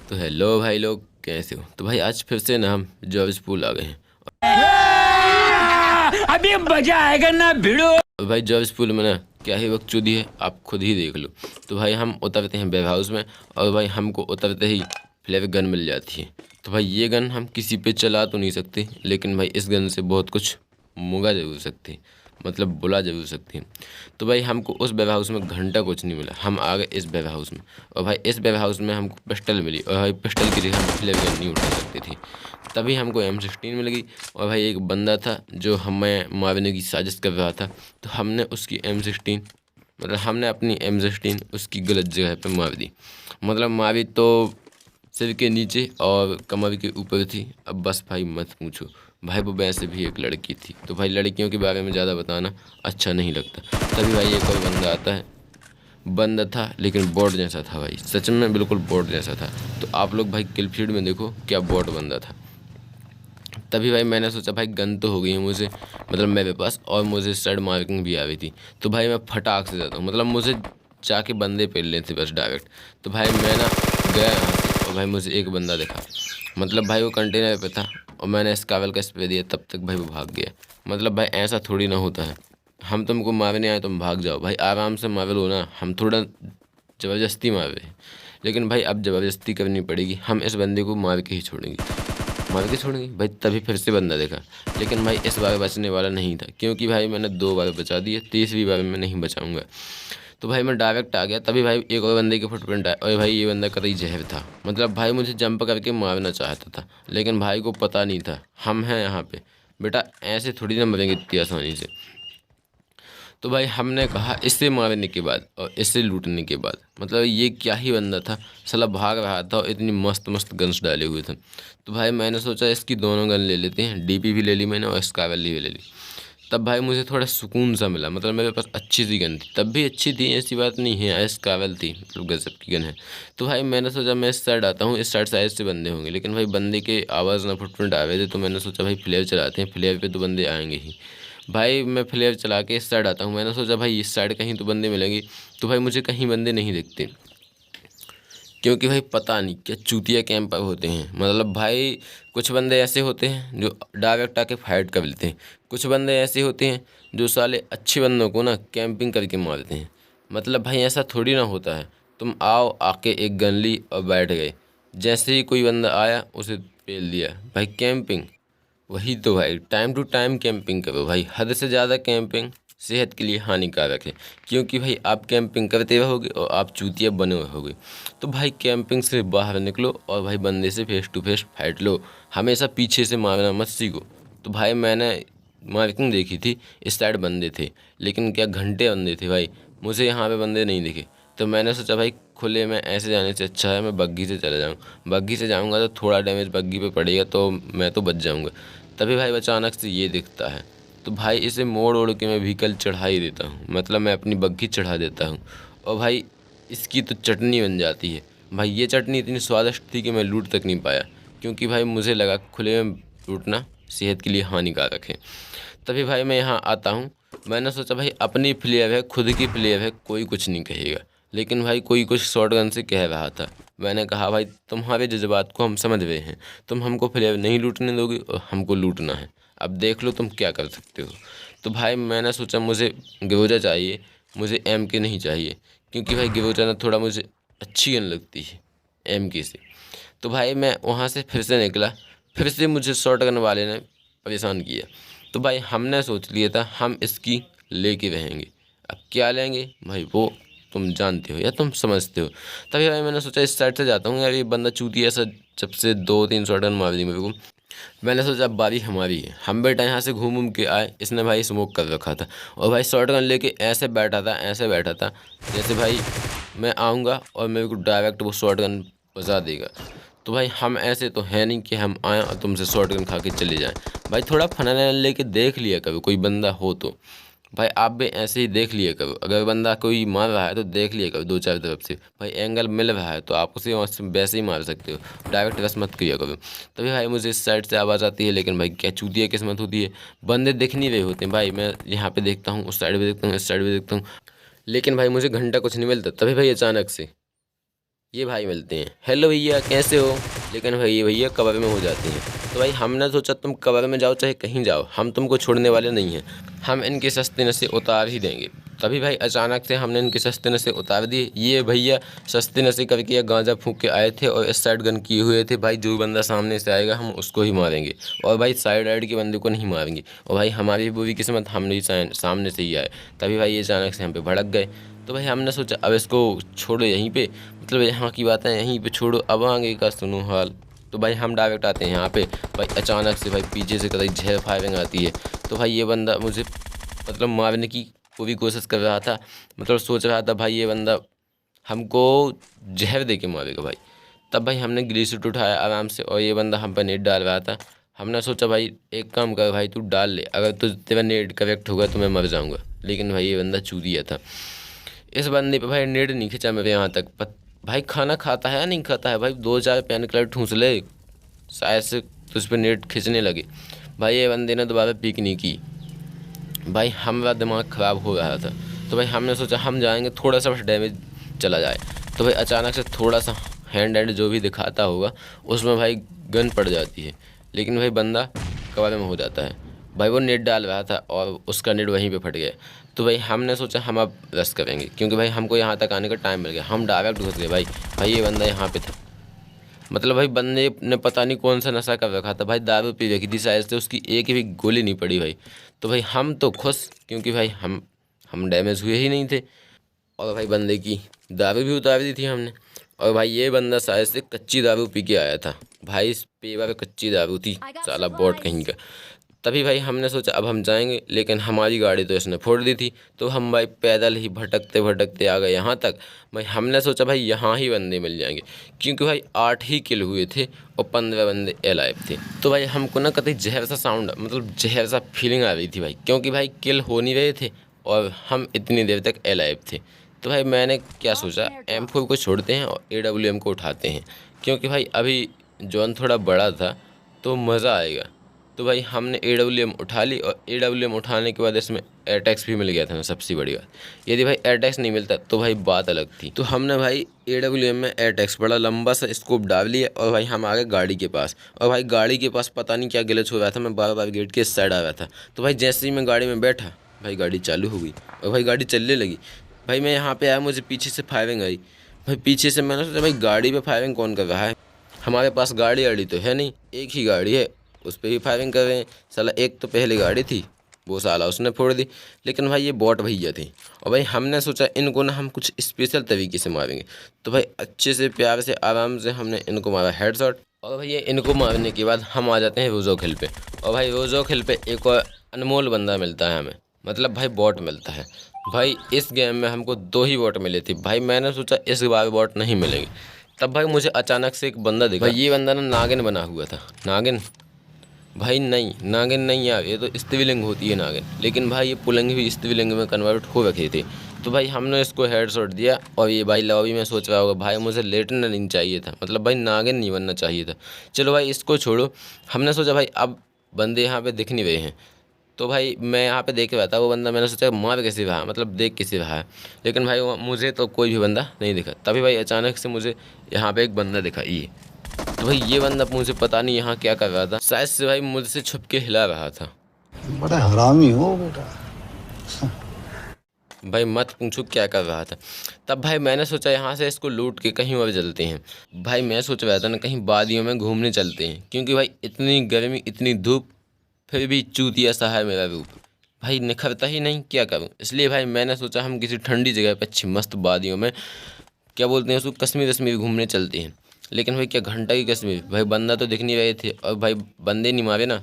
तो हेलो भाई लोग, कैसे हो? तो भाई आज फिर से ना हम जॉब्स पूल आ गए हैं। अभी मजा आएगा ना भिड़ो। और भाई जॉब्स पूल में ना क्या ही वक्त चुदी है, आप खुद ही देख लो। तो भाई हम उतरते हैं वेब हाउस में, और भाई हमको उतरते ही फ्लेवर गन मिल जाती है। तो भाई ये गन हम किसी पे चला तो नहीं सकते, लेकिन भाई इस गन से बहुत कुछ मुगा जरूर सकते हैं, मतलब बुला जरूर सकते हैं। तो भाई हमको उस वेब हाउस में घंटा कुछ नहीं मिला, हम आ गए इस वेब हाउस में। और भाई इस वेब हाउस में हमको पिस्टल मिली, और भाई पिस्टल की जगह हम फ्लेवर गन नहीं उठा सकते थे। तभी हमको M16 मिल गई। और भाई एक बंदा था जो हमें मारने की साजिश कर रहा था, तो हमने उसकी M16, मतलब हमने अपनी M16 उसकी गलत जगह पे मार दी। मतलब मारी तो सिर के नीचे और कमर के ऊपर थी। अब बस भाई मत पूछो, भाई वो वैसे भी एक लड़की थी। तो भाई लड़कियों के बारे में ज़्यादा बताना अच्छा नहीं लगता। तभी भाई एक और बंदा आता है, बंदा था लेकिन बोट जैसा था भाई, सच में बिल्कुल बोट जैसा था। तो आप लोग भाई किल फीड में देखो क्या बोट बंदा था। तभी भाई मैंने सोचा भाई गन तो हो गई है मुझे, मतलब मेरे पास, और मुझे स्टड मार्किंग भी आ गई थी। तो भाई मैं फटाक से जाता हूँ, मतलब मुझे जाके बंदे पेल लेते बस डायरेक्ट। तो भाई मैं ना गया यहाँ से, और भाई मुझे एक बंदा दिखा, मतलब भाई वो कंटेनर पे था, और मैंने स्कावल का स्प्रे दिया, तब तक भाई वो भाग गया। मतलब भाई ऐसा थोड़ी ना होता है, हम तुमको मारने आए तुम भाग जाओ। भाई आराम से मार लो ना, हम थोड़ा ज़बरदस्ती मार रहे हैं। लेकिन भाई अब ज़बरदस्ती करनी पड़ेगी, हम इस बंदे को मार के ही छोड़ेंगे, मार के छोड़ेंगे भाई। तभी फिर से बंदा देखा, लेकिन भाई इस बार बचने वाला नहीं था, क्योंकि भाई मैंने 2 बार बचा दिए, तीसरी बार मैं नहीं बचाऊंगा। तो भाई मैं डायरेक्ट आ गया। तभी भाई एक और बंदे के फुटप्रिंट आया, और भाई ये बंदा कतई जहर था, मतलब भाई मुझे जंप करके मारना चाहता था, लेकिन भाई को पता नहीं था हम हैं यहाँ पे। बेटा ऐसे थोड़ी ना मरेंगे इतनी आसानी से। तो भाई हमने कहा इससे मारने के बाद और इससे लूटने के बाद, मतलब ये क्या ही बंदा था, साला भाग रहा था और इतनी मस्त मस्त गन्स डाले हुए थे। तो भाई मैंने सोचा इसकी दोनों गन ले लेते हैं, DP भी ले ली मैंने और स्कावली भी ले ली। तब भाई मुझे थोड़ा सुकून सा मिला, मतलब मेरे पास अच्छी सी गन थी, तब भी अच्छी थी, ऐसी बात नहीं है, स्कावल थी, मतलब गजब की गन है। तो भाई मैंने सोचा मैं इस साइड आता हूँ, इस साइड साइड से बंदे होंगे, लेकिन भाई बंदे के आवाज़ ना फुटप्रिंट आ रहे थे। तो मैंने सोचा भाई फ्लेयर चलाते हैं, फ्लेयर पे तो बंदे आएंगे ही। भाई मैं फ्लेयर चला के इस साइड आता हूँ, मैंने सोचा भाई इस साइड कहीं तो बंदे मिलेंगे। तो भाई मुझे कहीं बंदे नहीं दिखते, क्योंकि भाई पता नहीं क्या चूतिया कैंपर होते हैं। मतलब भाई कुछ बंदे ऐसे होते हैं जो डायरेक्ट आके फाइट कर लेते हैं, कुछ बंदे ऐसे होते हैं जो साले अच्छे बंदों को ना कैंपिंग करके मारते हैं। मतलब भाई ऐसा थोड़ी ना होता है, तुम आओ आके एक गन ली और बैठ गए, जैसे ही कोई बंदा आया उसे पेल दिया। भाई कैंपिंग, वही तो भाई टाइम टू टाइम कैंपिंग करो भाई, हद से ज़्यादा कैंपिंग सेहत के लिए हानिकारक है, क्योंकि भाई आप कैंपिंग करते रहोगे और आप चूतिया बने रहोगे। तो भाई कैंपिंग से बाहर निकलो और भाई बंदे से फेस टू फेस फाइट लो, हमेशा पीछे से मारना मत सीखो। तो भाई मैंने मार्किंग देखी थी, इस साइड बंदे थे, लेकिन क्या घंटे बंदे थे भाई, मुझे यहाँ पे बंदे नहीं दिखे। तो मैंने सोचा भाई खुले में ऐसे जाने से अच्छा है मैं बग्घी से चले जाऊँ, बग्घी से जाऊँगा तो थोड़ा डैमेज बग्घी पे पड़ेगा तो मैं तो बच जाऊँगा। तभी भाई अचानक से ये दिखता है, तो भाई इसे मोड़ ओड़ के मैं व्हीकल चढ़ा ही देता हूँ, मतलब मैं अपनी बग्घी चढ़ा देता हूँ, और भाई इसकी तो चटनी बन जाती है। भाई ये चटनी इतनी स्वादिष्ट थी कि मैं लूट तक नहीं पाया, क्योंकि भाई मुझे लगा खुले में लूटना सेहत के लिए हानिकारक है। तभी भाई मैं यहाँ आता हूँ, मैंने सोचा भाई अपनी फ्लेयर है, खुद की फ्लेयर है, कोई कुछ नहीं कहेगा। लेकिन भाई कोई कुछ शॉटगन से कह रहा था, मैंने कहा भाई तुम्हारे जज्बात को हम समझ रहे हैं, तुम हमको फ्लेयर नहीं लूटने दोगे और हमको लूटना है, अब देख लो तुम क्या कर सकते हो। तो भाई मैंने सोचा मुझे ग्रोजा चाहिए, मुझे MK नहीं चाहिए, क्योंकि भाई ग्रोजा ना थोड़ा मुझे अच्छी गन लगती है MK से। तो भाई मैं वहाँ से फिर से निकला, फिर से मुझे शॉटगन वाले ने परेशान किया। तो भाई हमने सोच लिया था हम इसकी लेके रहेंगे, अब क्या लेंगे भाई वो तुम जानते हो या तुम समझते हो। तभी भाई मैंने सोचा इस साइड से जाता हूँ यार, ये बंदा चूती ऐसा जब से 2-3 शॉटगन मार दी मेरे को। मैंने सोचा अब बारी हमारी है, हम बेटा यहाँ से घूम घूम के आए, इसने भाई स्मोक कर रखा था, और भाई शॉटगन लेके ऐसे बैठा था, ऐसे बैठा था जैसे भाई मैं आऊँगा और मेरे को डायरेक्ट वो शॉटगन बजा देगा। तो भाई हम ऐसे तो है नहीं कि हम आएँ और तुमसे शॉटगन खा के चले जाएं। भाई थोड़ा फनाना लेके देख लिया कभी कोई बंदा हो तो, भाई आप भी ऐसे ही देख लिया करो, अगर बंदा कोई मार रहा है तो देख लिया करो 2-4 तरफ से, भाई एंगल मिल रहा है तो आप उसे वहाँ से वैसे ही मार सकते हो, डायरेक्ट रस मत किया करो। तभी भाई मुझे इस साइड से आवाज़ आती है, लेकिन भाई क्या चूतिया किस्मत होती है, बंदे दिख नहीं रहे होते हैं भाई, मैं यहाँ पे देखता हूँ, उस साइड भी देखता हूँ, इस साइड भी देखता हूँ, लेकिन भाई मुझे घंटा कुछ नहीं मिलता। तभी भाई अचानक से ये भाई मिलते हैं, हेलो भैया कैसे हो, लेकिन भाई ये भैया कवर में हो जाते हैं। तो भाई हमने सोचा तुम कवर में जाओ चाहे कहीं जाओ, हम तुमको छोड़ने वाले नहीं हैं, हम इनके सस्ते नशे उतार ही देंगे। तभी भाई अचानक से हमने इनके सस्ते नशे उतार दिए। ये भैया सस्ते नशे करके या गांजा फूंक के आए थे और इस साइड गन किए हुए थे। भाई जो बंदा सामने से आएगा हम उसको ही मारेंगे और भाई साइड आइड के बंदे को नहीं मारेंगे। और भाई हमारी बुरी किस्मत हम नहीं सामने से ही आए। तभी भाई ये अचानक से हम पे भड़क गए। तो भाई हमने सोचा अब इसको छोड़ो यहीं पे, मतलब यहाँ की बात है यहीं पे छोड़ो, अब आगे का सुनो हाल। तो भाई हम डायरेक्ट आते हैं यहाँ पे। भाई अचानक से भाई पीछे से कहीं झेल फायरिंग आती है। तो भाई ये बंदा मुझे मतलब मारने की पूरी कोशिश कर रहा था, मतलब सोच रहा था भाई ये बंदा हमको जहर दे के मारेगा भाई। तब भाई हमने ग्रीसूट उठाया आराम से और ये बंदा हम पर नेट डाल रहा था। हमने सोचा भाई एक काम कर भाई तू डाल ले, अगर तू तेरा नेट करेक्ट होगा तो मैं मर जाऊँगा। लेकिन भाई ये बंदा चूतिया था, इस बंदे पे भाई नेट नहीं खींचा मेरे यहाँ तक। भाई खाना खाता है या नहीं खाता है, भाई 2-4 पेन किलर ठूंस ले शायद से तुझ पर नेट खींचने लगे। भाई ये बंदे ने दोबारा पिक नहीं की। भाई हमारा दिमाग ख़राब हो रहा था। तो भाई हमने सोचा हम जाएंगे थोड़ा सा बस डैमेज चला जाए। तो भाई अचानक से थोड़ा सा हैंड एंड जो भी दिखाता होगा उसमें भाई गन पड़ जाती है, लेकिन भाई बंदा कवर में हो जाता है। भाई वो नेट डाल रहा था और उसका नेट वहीं पे फट गया। तो भाई हमने सोचा हम अब रश करेंगे क्योंकि भाई हमको यहाँ तक आने का टाइम मिल गया। हम डायरेक्ट घुस गए। भाई ये बंदा यहाँ पे था, मतलब भाई बंदे ने पता नहीं कौन सा नशा कर रखा था। भाई दारू पी रखी थी शायद से, उसकी एक भी गोली नहीं पड़ी भाई। तो भाई हम तो खुश क्योंकि भाई हम डैमेज हुए ही नहीं थे और भाई बंदे की दारू भी उतार दी थी हमने। और भाई ये बंदा शायद से कच्ची दारू पी के आया था। भाई इस पेवर कच्ची दारू थी, साला बॉट कहीं का। तभी भाई हमने सोचा अब हम जाएंगे, लेकिन हमारी गाड़ी तो इसने फोड़ दी थी। तो हम भाई पैदल ही भटकते भटकते आ गए यहाँ तक। भाई हमने सोचा भाई यहाँ ही बंदे मिल जाएंगे क्योंकि भाई 8 ही किल हुए थे और 15 बंदे अलाइव थे। तो भाई हमको ना कतई जहर सा साउंड, मतलब जहर सा फीलिंग आ रही थी भाई, क्योंकि भाई किल हो नहीं रहे थे और हम इतनी देर तक अलाइव थे। तो भाई मैंने क्या सोचा M4 को छोड़ते हैं और AWM को उठाते हैं, क्योंकि भाई अभी जोन थोड़ा बड़ा था तो मज़ा आएगा। तो भाई हमने AWM उठा ली और AWM उठाने के बाद इसमें एयरटैक्स भी मिल गया था। सबसे बड़ी बात, यदि भाई एयरटैक्स नहीं मिलता तो भाई बात अलग थी। तो हमने भाई AWM में एयरटैक्स बड़ा लंबा सा स्कोप डाल लिया और भाई हम आ गए गाड़ी के पास। और भाई गाड़ी के पास पता नहीं क्या ग्लिच हो रहा था, मैं बार बार गेट के इस साइड आ रहा था। तो भाई जैसे ही मैं गाड़ी में बैठा भाई गाड़ी चालू हो गई और भाई गाड़ी चलने लगी। भाई मैं यहाँ पे आया, मुझे पीछे से फायरिंग आई। भाई पीछे से मैंने सोचा भाई गाड़ी पे फायरिंग कौन कर रहा है, हमारे पास गाड़ी आड़ी तो है नहीं, एक ही गाड़ी है उस पर भी फायरिंग कर रहे हैं। साला एक तो पहली गाड़ी थी वो साला उसने फोड़ दी, लेकिन भाई ये बॉट भैया थे। और भाई हमने सोचा इनको ना हम कुछ स्पेशल तरीके से मारेंगे। तो भाई अच्छे से प्यार से आराम से हमने इनको मारा हेडशॉट। और भाई ये इनको मारने के बाद हम आ जाते हैं रोजोक हिल पे। और भाई रोजोक हिल पे एक और अनमोल बंदा मिलता है हमें, मतलब भाई बॉट मिलता है। भाई इस गेम में हमको 2 ही बॉट मिले थे। भाई मैंने सोचा इस बार बॉट नहीं मिलेंगे। तब भाई मुझे अचानक से एक बंदा दिखा। भाई ये बंदा ना नागिन बना हुआ था। नागिन भाई नहीं, नागिन नहीं यार, ये तो स्त्रीलिंग होती है नागिन, लेकिन भाई ये पुल्लिंग भी स्त्रीलिंग में कन्वर्ट हो रखे थे। तो भाई हमने इसको हेडशॉट दिया और ये भाई लॉबी में सोच रहा होगा भाई मुझे लेटना नहीं चाहिए था, मतलब भाई नागिन नहीं बनना चाहिए था। चलो भाई इसको छोड़ो, हमने सोचा भाई अब बंदे यहाँ पे दिख नहीं रहे हैं। तो भाई मैं यहाँ पे देख रहा था वो बंदा, मैंने सोचा मार कैसे रहा, मतलब देख कैसे रहा है, लेकिन भाई मुझे तो कोई भी बंदा नहीं दिखा। तभी भाई अचानक से मुझे यहाँ पे एक बंदा दिखा ये। तो भाई ये बंदा मुझे पता नहीं यहाँ क्या कर रहा था, शायद से भाई मुझसे छुप के हिला रहा था। बड़ा हरामी हो बेटा। भाई मत पूछो क्या कर रहा था। तब भाई मैंने सोचा यहाँ से इसको लूट के कहीं और चलते हैं। भाई मैं सोच रहा था ना कहीं वादियों में घूमने चलते हैं, क्योंकि भाई इतनी गर्मी इतनी धूप फिर भी चूतिया सा है मेरा रूप, भाई निखरता ही नहीं, क्या करूँ। इसलिए भाई मैंने सोचा हम किसी ठंडी जगह पर अच्छी मस्त वादियों में, क्या बोलते हैं उसको, कश्मीर घूमने चलते हैं। लेकिन भाई क्या घंटा की कश्मीर, भाई बंदा तो दिख नहीं रहे थे और भाई बंदे नहीं मारे ना,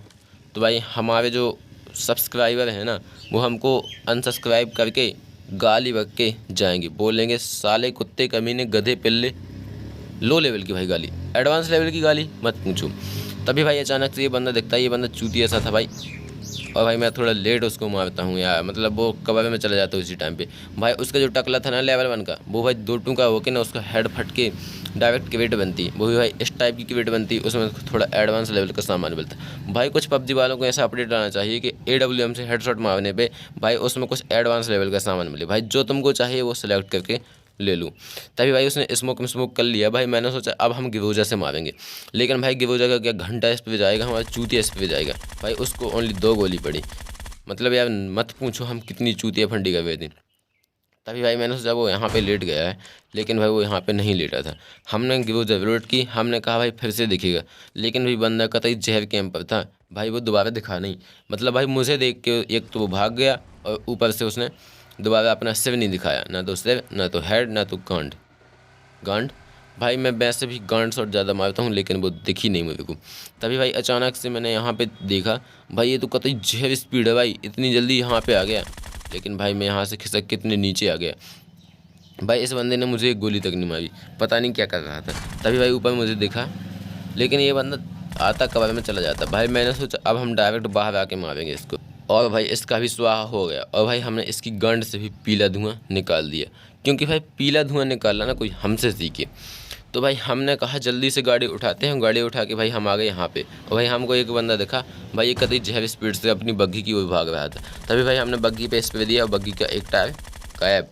तो भाई हमारे जो सब्सक्राइबर हैं ना वो हमको अनसब्सक्राइब करके गाली बक के जाएंगे, बोलेंगे साले कुत्ते कमीने गधे पिल्ले। लो लेवल की भाई गाली, एडवांस लेवल की गाली मत पूछो। तभी भाई अचानक से ये बंदा दिखता है, ये बंदा चूतिया सा था भाई। और भाई मैं थोड़ा लेट उसको मारता हूँ यार, मतलब वो कवर में चला जाता है उसी टाइम पे। भाई उसका जो टकला था ना लेवल 1 का, वो भाई 2 टूका होके ना उसका हेड फट के डायरेक्ट क्रिएट बनती, वो भी भाई इस टाइप की क्रिएट बनती, उसमें थोड़ा एडवांस लेवल का सामान मिलता। भाई कुछ पबजी वालों को ऐसा अपडेट आना चाहिए कि AWM से हेडशॉट मारने पे भाई उसमें कुछ एडवांस लेवल का सामान मिले। भाई जो तुमको चाहिए वो सिलेक्ट करके ले लूँ। तभी भाई उसने स्मोक कर लिया। भाई मैंने सोचा अब हम गिवोजा से मारेंगे, लेकिन भाई गिवोजा का क्या घंटा इस पे जाएगा, हमारा चूतिया इस पे जाएगा। भाई उसको ओनली 2 गोली पड़ी। मतलब यार मत पूछो हम कितनी चूतिया फंडी कर हुए थे। तभी भाई मैंने सोचा वो यहाँ पे लेट गया है, लेकिन भाई वो यहाँ पे नहीं लेटा था। हमने गिवोजा रिलोड की, हमने कहा भाई फिर से दिखेगा, लेकिन भाई बंदा कतई जहर कैंप पर था। भाई वो दोबारा दिखा नहीं। मतलब भाई मुझे देख के एक तो वो भाग गया, और ऊपर से उसने दोबारा अपना सिर नहीं दिखाया, ना तो सिर, ना तो हेड, ना तो गांड। भाई मैं वैसे भी गांड शॉट ज़्यादा मारता हूँ, लेकिन वो दिखी नहीं मेरे को। तभी भाई अचानक से मैंने यहाँ पे देखा, भाई ये तो कतई जहर स्पीड है, भाई इतनी जल्दी यहाँ पे आ गया। लेकिन भाई मैं यहाँ से खिसक के इतने नीचे आ गया। भाई इस बंदे ने मुझे एक गोली तक नहीं मारी, पता नहीं क्या कर रहा था। तभी भाई ऊपर मुझे दिखा, लेकिन ये बंदा आता कवर में चला जाता। भाई मैंने सोचा अब हम डायरेक्ट बाहर आके मारेंगे इसको, और भाई इसका भी स्वाहा हो गया। और भाई हमने इसकी गंड से भी पीला धुआं निकाल दिया, क्योंकि भाई पीला धुआं निकालना ना कोई हमसे सीखे। तो भाई हमने कहा जल्दी से गाड़ी उठाते हैं। गाड़ी उठा के भाई हम आ गए यहाँ पे, और भाई हमको एक बंदा दिखा, भाई ये कतई जहर स्पीड से अपनी बग्घी की ओर भाग रहा था। तभी भाई हमने बग्घी पे स्प्रे दिया, और बग्घी का एक टायर गायब।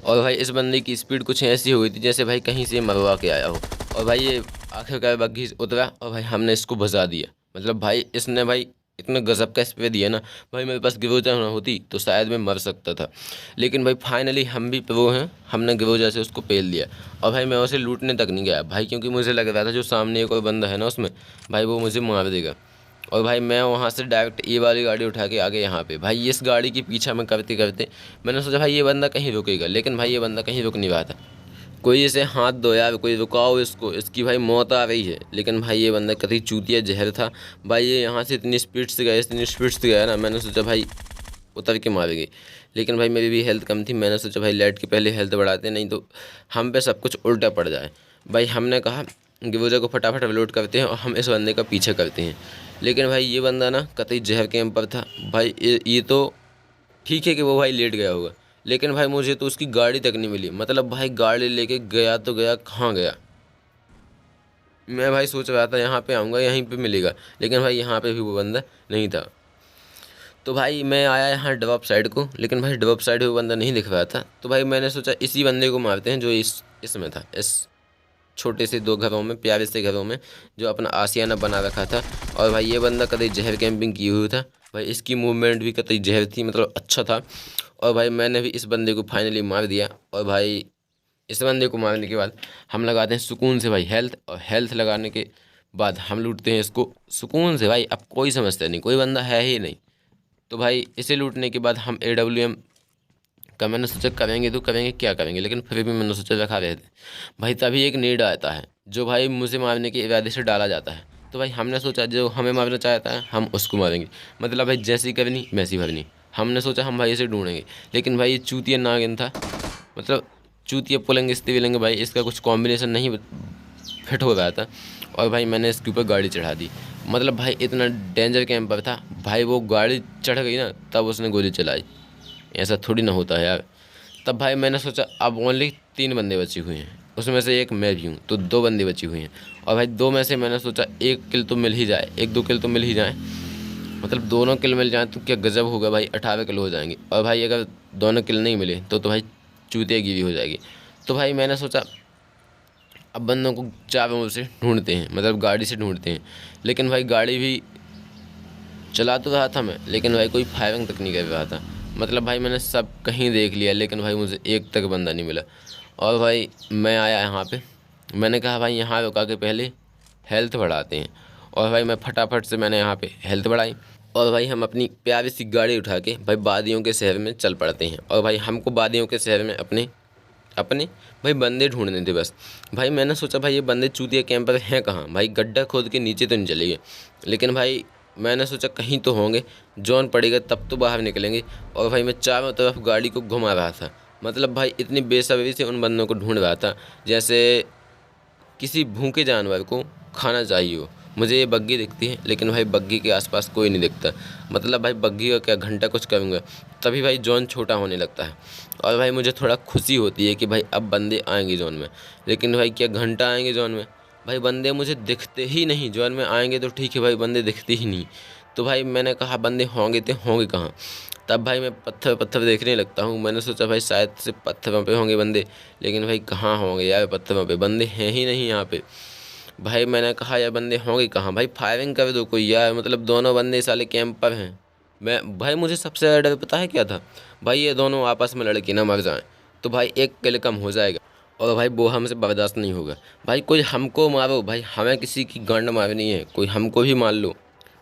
और भाई इस बंदे की स्पीड कुछ ऐसी हो गई थी जैसे भाई कहीं से मरवा के आया हो। और भाई ये आखिरकार बग्घी से उतरा, और भाई हमने इसको भजा दिया। मतलब भाई इसने भाई इतना गजब का स्प्रे दिया ना, भाई मेरे पास गिवोजा ना होती तो शायद मैं मर सकता था। लेकिन भाई फाइनली हम भी प्रो हैं, हमने गिवोजा से उसको पेल दिया। और भाई मैं उसे लूटने तक नहीं गया भाई, क्योंकि मुझे लग रहा था जो सामने एक और बंदा है ना उसमें, भाई वो मुझे मार देगा। और भाई मैं वहाँ से डायरेक्ट ये वाली गाड़ी उठा के आ गया यहाँ पे। भाई इस गाड़ी के पीछा मैं करते करते मैंने सोचा भाई ये बंदा कहीं रुकेगा, लेकिन भाई ये बंदा कहीं रुक नहीं रहा था। कोई इसे हाथ दो यार, कोई रुकाओ इसको, इसकी भाई मौत आ रही है। लेकिन भाई ये बंदा कतई चूतिया जहर था। भाई ये यहाँ से इतनी स्पीड से गया ना, मैंने सोचा भाई उतर के मारेगी। लेकिन भाई मेरी भी हेल्थ कम थी, मैंने सोचा भाई लाइट के पहले हेल्थ बढ़ाते, नहीं तो हम पे सब कुछ उल्टा पड़ जाए। भाई हमने कहा गिवोजा को फटाफट रिलोड करते हैं और हम इस बंदे का पीछा करते हैं। लेकिन भाई ये बंदा ना कतई जहर कैंप पर था। भाई ये तो ठीक है कि वो भाई लेट गया होगा, लेकिन भाई मुझे तो उसकी गाड़ी तक नहीं मिली। मतलब भाई गाड़ी लेके गया तो गया कहाँ गया। मैं भाई सोच रहा था यहाँ पे आऊँगा यहीं पे मिलेगा, लेकिन भाई यहाँ पे भी वो बंदा नहीं था। तो भाई मैं आया यहाँ ड्रॉप साइड को, लेकिन भाई ड्रॉप साइड में वो बंदा नहीं दिख रहा था। तो भाई मैंने सोचा इसी बंदे को मारते हैं जो इसमें था, इस छोटे से 2 घरों में, प्यारे से घरों में, जो अपना आशियाना बना रखा था। और भाई ये बंदा कतई जहर कैंपिंग की हुई था। भाई इसकी मूवमेंट भी कतई जहर थी, मतलब अच्छा था। और भाई मैंने भी इस बंदे को फाइनली मार दिया। और भाई इस बंदे को मारने के बाद हम लगाते हैं सुकून से भाई हेल्थ, और हेल्थ लगाने के बाद हम लूटते हैं इसको सुकून से। भाई अब कोई समझता नहीं, कोई बंदा है ही नहीं। तो भाई इसे लूटने के बाद हम AWM का मैंने सोचा करेंगे तो करेंगे, क्या करेंगे, लेकिन फिर भी मैंने सोचा रखा रहे थे। भाई तभी एक नीड आता है जो भाई मुझे मारने के इरादे से डाला जाता है। तो भाई हमने सोचा जो हमें मारना चाहता है हम उसको मारेंगे। मतलब भाई जैसी करनी वैसी भरनी। हमने सोचा हम भाई इसे ढूंढेंगे, लेकिन भाई ये चूतिया नागिन था। मतलब चूतिया पुलेंगे स्त्रीलिंग, भाई इसका कुछ कॉम्बिनेशन नहीं फिट हो रहा था। और भाई मैंने इसके ऊपर गाड़ी चढ़ा दी। मतलब भाई इतना डेंजर कैंपर था, भाई वो गाड़ी चढ़ गई ना तब उसने गोली चलाई। ऐसा थोड़ी ना होता है यार। तब भाई मैंने सोचा अब ओनली 3 बंदे बचे हुए हैं, उसमें से एक मैं भी हूँ, तो 2 बंदे बचे हुए हैं। और भाई 2 में से मैंने सोचा 1 किल तो मिल ही जाए, 1-2 किल तो मिल ही जाए। मतलब दोनों किल मिल जाए तो क्या गजब होगा भाई, 18 किल हो जाएंगे। और भाई अगर दोनों किल नहीं मिले तो भाई चूतियागिरी हो जाएगी। तो भाई मैंने सोचा अब बंदों को चारों ओर से ढूंढते हैं, मतलब गाड़ी से ढूंढते हैं। लेकिन भाई गाड़ी भी चला तो रहा था मैं, लेकिन भाई कोई फायरिंग तक नहीं कर रहा था। मतलब भाई मैंने सब कहीं देख लिया, लेकिन भाई मुझे एक तक बंदा नहीं मिला। और भाई मैं आया यहाँ पे, मैंने कहा भाई यहाँ रुका के पहले हेल्थ बढ़ाते हैं। और भाई मैं फटाफट से मैंने यहाँ पे हेल्थ बढ़ाई। और भाई हम अपनी प्यारी सी गाड़ी उठा के भाई वादियों के शहर में चल पड़ते हैं। और भाई हमको वादियों के शहर में अपने भाई बंदे ढूंढने थे बस। भाई मैंने सोचा भाई ये बंदे चूतिया कैंपर हैं कहाँ, भाई गड्ढा खोद के नीचे तो नहीं चले गए। लेकिन भाई मैंने सोचा कहीं तो होंगे, जॉन पड़ेगा तब तो बाहर निकलेंगे। और भाई मैं चारों तरफ गाड़ी को घुमा रहा था। मतलब भाई इतनी बेसब्री से उन बंदों को ढूंढ रहा था जैसे किसी भूखे जानवर को खाना चाहिए हो। मुझे ये बग्गी दिखती है, लेकिन भाई बग्गी के आसपास कोई नहीं दिखता। मतलब भाई बग्गी का क्या घंटा कुछ करूँगा तभी भाई जॉन छोटा होने लगता है। और भाई मुझे थोड़ा खुशी होती है कि भाई अब बंदे आएंगे जॉन में, लेकिन भाई क्या घंटा आएंगे जॉन में। भाई बंदे मुझे दिखते ही नहीं, जॉन में आएंगे तो ठीक है, भाई बंदे दिखते ही नहीं। तो भाई मैंने कहा बंदे होंगे तो होंगे कहाँ। तब भाई मैं पत्थर पत्थर देखने लगता हूँ। मैंने सोचा भाई शायद से पत्थरों पे होंगे बंदे, लेकिन भाई कहाँ होंगे यार, पत्थरों पे बंदे हैं ही नहीं यहाँ पे। भाई मैंने कहा यार बंदे होंगे कहाँ, भाई फायरिंग कर दो कोई यार, मतलब दोनों बंदे साले कैंप पर हैं। मैं भाई मुझे सबसे ज़्यादा डर पता है क्या था, भाई ये दोनों आपस में लड़के ना मर जाएं, तो भाई एक किल कम हो जाएगा और भाई वो हमसे बर्दाश्त नहीं होगा। भाई कोई हमको मारो, भाई हमें किसी की गंड मारनी है, कोई हमको भी मार लो।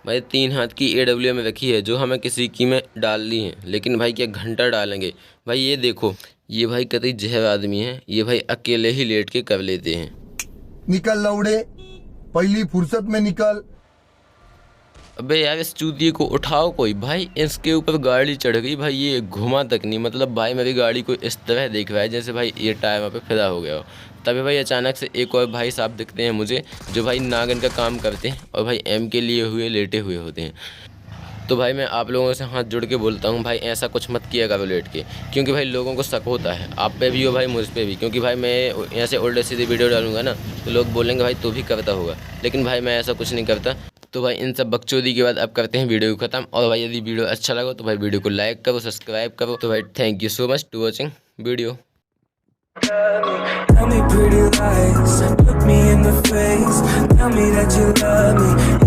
भाई 3 हाथ की AW में रखी है जो हमें किसी की में डालनी है, लेकिन भाई क्या घंटा डालेंगे। भाई ये देखो, ये भाई कतई जहर आदमी है, ये भाई अकेले ही लेट के कर लेते हैं। निकल लौड़े, पहली फुर्सत में निकल। अबे यार इस चूतिए को उठाओ कोई, भाई इसके ऊपर गाड़ी चढ़ गई, भाई ये घुमा तक नहीं, मतलब भाई मेरी गाड़ी को इस तरह देख रहा है जैसे भाई ये टायर पे फिदा हो गया हो। तभी भाई अचानक से एक और भाई साहब दिखते हैं मुझे, जो भाई नागन का काम करते हैं और भाई M के लिए हुए लेटे हुए होते हैं। तो भाई मैं आप लोगों से हाथ जोड़ के बोलता हूँ भाई ऐसा कुछ मत किया करो लेट के, क्योंकि भाई लोगों को शक होता है, आप पे भी हो भाई मुझ पे भी, क्योंकि भाई मैं यहाँ से उल्टे सीधी वीडियो डालूंगा ना तो लोग बोलेंगे भाई तू भी करता होगा, लेकिन भाई मैं ऐसा कुछ नहीं करता। तो भाई इन सब बकचोदी के बाद अब करते हैं वीडियो को ख़त्म। और भाई यदि वीडियो अच्छा लगा तो भाई वीडियो को लाइक करो, सब्सक्राइब करो। तो भाई thank you so much to watching video. Tell me pretty lies, look me in the face, tell me that you love me.